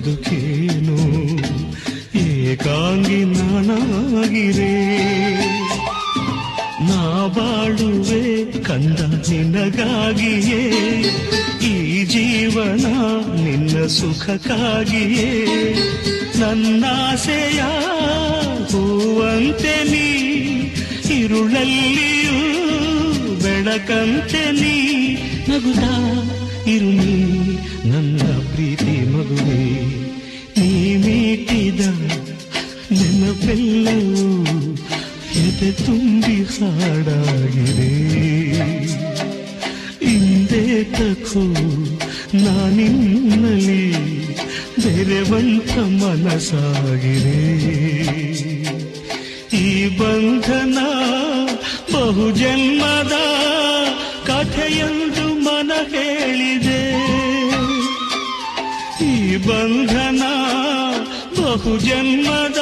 ಬದುಕೇನು ಏಕಾಂಗಿ ನಾನಾಗಿರೇ. ನಾ ಬಾಳುವೆ ಕಂದ ನಿನಗಾಗಿಯೇ, ಈ ಜೀವನ ನಿನ್ನ ಸುಖಕ್ಕಾಗಿಯೇ. ನನ್ನಾಸೆಯ ಹೂವಂತೆ ನೀ, ഇരുളಲ್ಲಿಯೂ ಬೆಳಕಂತೆ ನೀ. ನಗುತ್ತಾ ಇರು ನೀ ನನ್ನ ಪ್ರೀತಿ ಮಗುವೆ, ನೀ ಮೀಟಿದ ನೆನಪೆಲ್ಲವೂ ಎದೆ ತುಂಬಿ ಹಾಡಾಗಿದೆ. ಹಿಂದೆ ತಕೋ ನಾನಿನ್ನಲಿ ಬೆರೆವಂತ ಮನಸ್ಸಾಗಿದೆ. ಈ ಬಂಧನ ಬಹುಜನ್ಮದ ಕಥೆಯೆಂದು ಮನ ಹೇಳಿದೆ. ಈ ಬಂಧನ ಬಹುಜನ್ಮದ